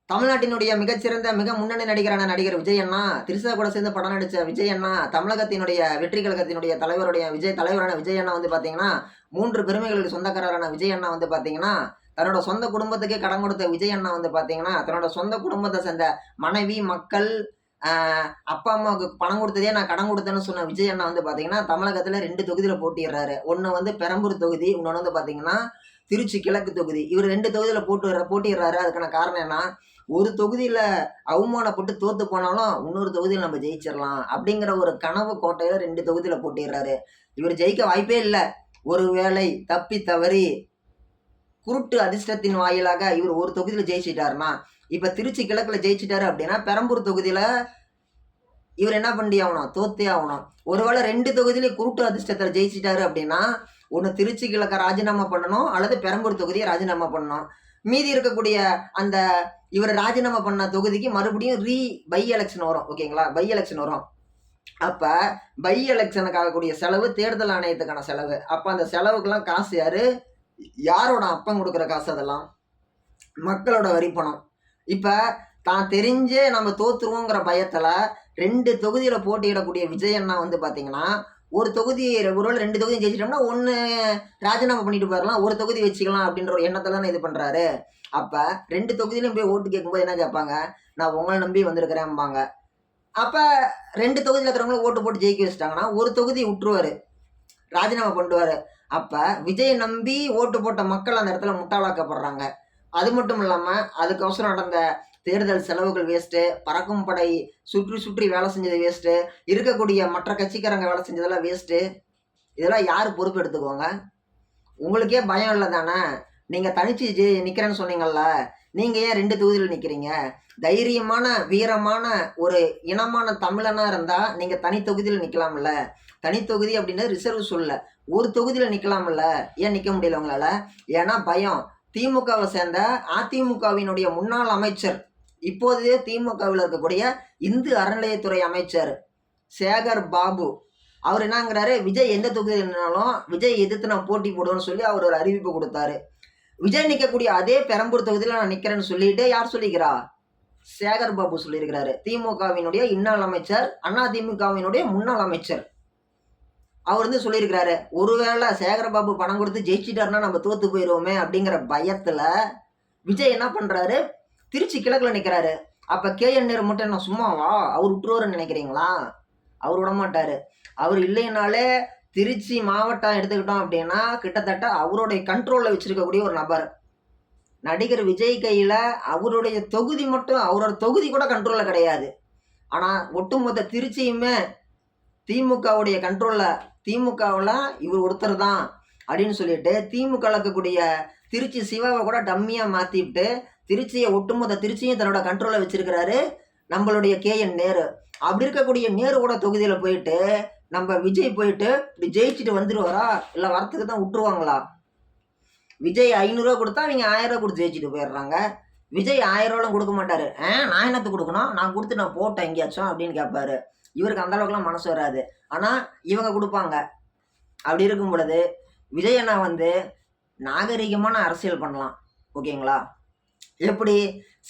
தமிழ்நாட்டினுடைய மிகச்சிறந்த மிக முன்னணி நடிகரான நடிகர் விஜய் அண்ணா, திரிஷா கூட சேர்ந்து படம் நடித்த விஜய் அண்ணா, தமிழகத்தினுடைய வெற்றி கழகத்தினுடைய தலைவரான விஜய் அண்ணா வந்து பார்த்தீங்கன்னா, 3 பெருமைகளுக்கு சொந்தக்காரரான விஜய் அண்ணா வந்து பார்த்தீங்கன்னா, தன்னோட சொந்த குடும்பத்துக்கே கடன் கொடுத்த விஜய் அண்ணா வந்து பார்த்தீங்கன்னா, தன்னோட சொந்த குடும்பத்தை சேர்ந்த மனைவி, மக்கள், அ அப்பா, அம்மாவுக்கு பணம் கொடுத்ததே நான் கடன் கொடுத்தேன்னு சொன்ன விஜய் அண்ணா வந்து பார்த்தீங்கன்னா, தமிழகத்தில 2 தொகுதியில போட்டியிடுறாரு. ஒண்ணு வந்து பெரம்பூர் தொகுதி, இன்னொன்னு வந்து பார்த்தீங்கன்னா, திருச்சி கிழக்கு தொகுதி. இவர் 2 தொகுதியில போட்டியிடுறாரு. அதுக்கான காரணம் என்ன? ஒரு தொகுதியில அவமானப்பட்டு தோத்து போனாலும், இன்னொரு தொகுதியில நம்ம ஜெயிச்சிரலாம். அப்படிங்கிற ஒரு கனவு கோட்டையில 2 தொகுதியில போட்டியிடுறாரு. இவர் ஜெயிக்க வாய்ப்பே இல்ல. ஒருவேளை தப்பி தவறி குருட்டு அதிர்ஷ்டத்தின் வாயிலாக இவர் ஒரு தொகுதியில ஜெயிச்சிட்டாருன்னா, இப்ப திருச்சி கிழக்குல ஜெயிச்சிட்டாரு அப்படின்னா, பெரம்பூர் தொகுதியில இவர் என்ன பண்ணி ஆகணும்? தோத்தே ஆகணும். ஒருவேளை 2 தொகுதியில குருட்டு அதிர்ஷ்டத்துல ஜெயிச்சிட்டாரு அப்படின்னா, ஒண்ணு திருச்சி கிழக்க ராஜினாமா பண்ணணும், அல்லது பெரம்பூர் தொகுதியை ராஜினாமா பண்ணணும். மீதி இருக்கக்கூடிய அந்த இவர் ராஜினாமா பண்ண தொகுதிக்கு மறுபடியும் பை எலெக்ஷன் வரும். ஓகேங்களா? பை எலெக்ஷன் வரும். அப்ப பை எலெக்ஷனுக்கு ஆகக்கூடிய செலவு தேர்தல் ஆணையத்துக்கான செலவு. அப்ப அந்த செலவுக்கெல்லாம் காசு யாரு? யாரோட அப்பன் கொடுக்குற காசு அதெல்லாம்? மக்களோட வரி பணம். இப்ப தான் தெரிஞ்சே நம்ம தோத்துருவோங்கிற பயத்துல 2 தொகுதியில போட்டியிடக்கூடிய விஜய் அண்ணா வந்து பாத்தீங்கன்னா, ஒரு தொகுதி ஒருவேளை 2 தொகுதி ஜெயிச்சிட்டோம்னா 1 ராஜினாமா பண்ணிட்டு போயிடலாம், ஒரு தொகுதி வச்சுக்கலாம் அப்படின்ற ஒரு எண்ணத்துல இது பண்றாரு. அப்ப 2 தொகுதியிலும் போய் ஓட்டு கேட்கும்போது என்ன கேட்பாங்க? நான் உங்களை நம்பி வந்திருக்கிறேன்பாங்க. அப்ப 2 தொகுதியில் இருக்கிறவங்களும் ஓட்டு போட்டு ஜெயிக்க வச்சுட்டாங்கன்னா, ஒரு தொகுதி விட்டுருவாரு, ராஜினாமா பண்ணுவாரு. அப்ப விஜயை நம்பி ஓட்டு போட்ட மக்கள் அந்த இடத்துல முட்டாளாக்கப்படுறாங்க. அது மட்டும் இல்லாம அதுக்கோசரம் நடந்த தேர்தல் செலவுகள் வேஸ்ட்டு, பறக்கும் படை சுற்றி வேலை செஞ்சது வேஸ்ட்டு, இருக்கக்கூடிய மற்ற கட்சிக்காரங்க வேலை செஞ்சதெல்லாம் வேஸ்ட்டு. இதெல்லாம் யார் பொறுப்பு எடுத்துக்கோங்க? உங்களுக்கே பயம் இல்லை தானே? நீங்க தனிச்சு நிக்கிறேன்னு சொன்னீங்கல்ல, நீங்க ஏன் 2 தொகுதியில் நிக்கிறீங்க? தைரியமான வீரமான ஒரு இனமான தமிழனா இருந்தா நீங்க தனி தொகுதியில் நிக்கலாம்ல. தனி தொகுதி அப்படின்றது ரிசர்வ் சொல்ல, ஒரு தொகுதியில நிக்கலாம்ல. ஏன் நிக்க முடியல உங்களால? ஏன்னா பயம். திமுகவை சேர்ந்த அதிமுகவினுடைய முன்னாள் அமைச்சர், இப்போதே திமுகவில் இருக்கக்கூடிய இந்து அறநிலையத்துறை அமைச்சர் சேகர் பாபு, அவர் என்னங்கிறாரு? விஜய் எந்த தொகுதியில் நின்னாலும் விஜய் எதிர்த்து நான் போட்டி போடுவேன்னு சொல்லி அவர் ஒரு அறிவிப்பு கொடுத்தாரு. விஜய் நிற்கக்கூடிய அதே பெரம்பூர் தொகுதியில் நான் நிற்கிறேன்னு சொல்லிட்டு யார் சொல்லிக்கிறா? சேகர் பாபு சொல்லியிருக்கிறாரு. திமுகவினுடைய இன்னாள் அமைச்சர், அதிமுகவினுடைய முன்னாள் அமைச்சர். அவர் வந்து சொல்லியிருக்கிறாரு, ஒருவேளை சேகர் பாபு பணம் கொடுத்து ஜெயிச்சிட்டாருன்னா நம்ம தோத்து போயிடுவோமே அப்படிங்கிற பயத்துல விஜய் என்ன பண்றாரு? திருச்சி கிழக்குல நிற்கிறாரு. அப்ப KN நேரு மட்டும் என்ன சும்மாவா? அவர் விட்டுருவாருன்னு நினைக்கிறீங்களா? அவர் விட மாட்டாரு. அவர் இல்லைனாலே திருச்சி மாவட்டம் எடுத்துக்கிட்டோம் அப்படின்னா, கிட்டத்தட்ட அவருடைய கண்ட்ரோல்ல வச்சிருக்கக்கூடிய ஒரு நபர். நடிகர் விஜய் கையில அவருடைய தொகுதி மட்டும், அவரோட தொகுதி கூட கண்ட்ரோல்ல கிடையாது. ஆனா ஒட்டுமொத்த திருச்சியுமே திமுகவுடைய கண்ட்ரோல்ல, திமுகவில் இவர் ஒருத்தர் தான் அப்படின்னு சொல்லிட்டு திமுக இருக்கக்கூடிய திருச்சி சிவாவை கூட டம்மியா மாத்திட்டு திருச்சியை, ஒட்டுமொத்த திருச்சியும் தன்னோட கண்ட்ரோல்ல வச்சிருக்கிறாரு நம்மளுடைய KN நேரு. அப்படி இருக்கக்கூடிய நேருவோட தொகுதியில போயிட்டு நம்ம விஜய் போயிட்டு இப்படி ஜெயிச்சுட்டு வந்துருவாரா? இல்லை வரத்துக்கு தான் விட்டுருவாங்களா? விஜய் 500 ரூபா கொடுத்தா அவங்க 1000 ரூபா கொடுத்து ஜெயிச்சுட்டு போயிடுறாங்க. விஜய் 1000 ரூபாலாம் கொடுக்க மாட்டாரு. நான் என்னத்து கொடுக்கணும்? நான் கொடுத்து நான் போட்டேன் எங்கேயாச்சும் அப்படின்னு கேட்பாரு. இவருக்கு அந்த அளவுக்குலாம் மனசு வராது. ஆனா இவங்க கொடுப்பாங்க. அப்படி இருக்கும் பொழுது விஜய் அண்ணா வந்து நாகரிகமான அரசியல் பண்ணலாம். ஓகேங்களா? எப்படி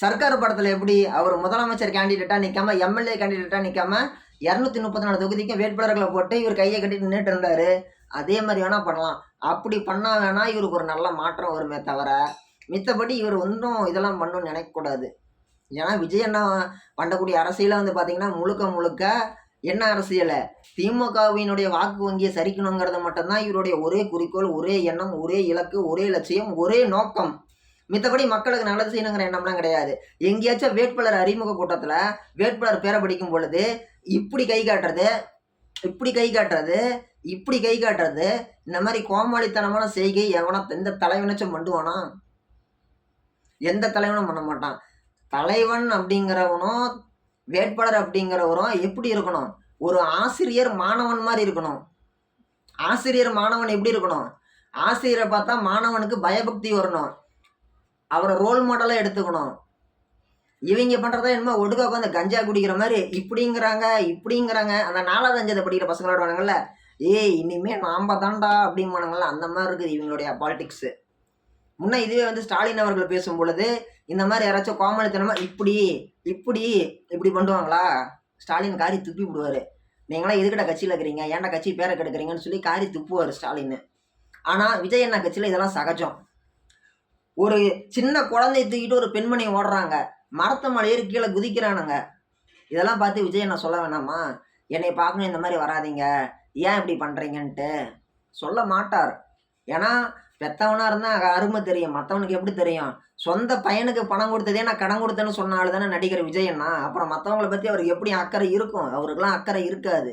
சர்க்கார் படத்துல எப்படி அவர் முதலமைச்சர் கேண்டிடேட்டா நிக்காம, MLA கேண்டிடேட்டா நிக்காம 234 தொகுதிக்கும் வேட்பாளர்களை போட்டு இவர் கையை கட்டிட்டு நின்றுட்டு இருந்தாரு. அதே மாதிரி வேணா பண்ணலாம். அப்படி பண்ணா வேணா இவருக்கு ஒரு நல்ல மாற்றம் வருமே தவிர, மித்தபடி இவர் ஒன்றும் இதெல்லாம் பண்ணணும்னு நினைக்கக்கூடாது. ஏன்னா விஜய் அண்ணா பண்ணக்கூடிய அரசியல வந்து பார்த்தீங்கன்னா, முழுக்க என்ன அரசியலை? திமுகவினுடைய வாக்கு வங்கியை சரிக்கணுங்கிறது மட்டும்தான் இவருடைய ஒரே குறிக்கோள், ஒரே எண்ணம், ஒரே இலக்கு, ஒரே லட்சியம், ஒரே நோக்கம். மித்தபடி மக்களுக்கு நல்லது செய்யணுங்கிற எண்ணம்லாம் கிடையாது. எங்கேயாச்சும் வேட்பாளர் அறிமுக கூட்டத்தில் வேட்பாளர் பேரை படிக்கும் பொழுது இப்படி கை காட்டுறது, இப்படி கை காட்டுறது, இப்படி கை காட்டுறது, இந்த மாதிரி கோமாளித்தனமான செய்கை எந்த தலைவனாச்சும் பண்ணுவானா? எந்த தலைவனும் பண்ண மாட்டான். தலைவன் அப்படிங்கிறவனும் வேட்பாளர் அப்படிங்கிறவரும் எப்படி இருக்கணும்? ஒரு ஆசிரியர் மாணவன் மாதிரி இருக்கணும். ஆசிரியர் மாணவன் எப்படி இருக்கணும்? ஆசிரியரை பார்த்தா மாணவனுக்கு பயபக்தி வரணும். அவரை ரோல் மாடலாக எடுத்துக்கணும். இவங்க பண்ணுறதா என்னமோ ஒடுக்க உட்காந்து கஞ்சா குடிக்கிற மாதிரி இப்படிங்கிறாங்க. அந்த 4வது 5வது படிக்கிற பசங்களோட வானுங்கள்ல, இனிமே நாம தாண்டா அப்படிமானுங்கள்ல, அந்த மாதிரி இருக்குது இவங்களுடைய பாலிடிக்ஸு. முன்னே இதுவே வந்து ஸ்டாலின் அவர்கள் பேசும் பொழுது இந்த மாதிரி யாராச்சும் கோமாளித்தனமா இப்படி இப்படி இப்படி பண்ணுவாங்களா? ஸ்டாலின் காரி துப்பி விடுவாரு. நீங்களாம் எதுக்கிட்ட கட்சியில் இருக்கிறீங்க, ஏன்டா கட்சி பேரை கெடுக்குறீங்கன்னு சொல்லி காரி துப்புவார் ஸ்டாலின். ஆனால் விஜய் அண்ணா கட்சியில் இதெல்லாம் சகஜம். ஒரு சின்ன குழந்தைய தூக்கிட்டு ஒரு பெண்மணி ஓடுறாங்க, மரத்து மேலே ஏறி கீழே குதிக்கிறானுங்க. இதெல்லாம் பார்த்து விஜய் அண்ணா சொல்ல வேணாமா, என்னை பார்க்கணும் இந்த மாதிரி வராதீங்க, ஏன் இப்படி பண்ணுறீங்கன்ட்டு சொல்ல மாட்டார். ஏன்னா பெத்தவனாக இருந்தால் அருமை தெரியும், மற்றவனுக்கு எப்படி தெரியும்? சொந்த பையனுக்கு பணம் கொடுத்ததே நான் கடன் கொடுத்தேன்னு சொன்னாலும் தானே நடிகர் விஜய் அண்ணா. அப்புறம் மற்றவங்களை பற்றி அவருக்கு எப்படி அக்கறை இருக்கும்? அவருக்கெல்லாம் அக்கறை இருக்காது.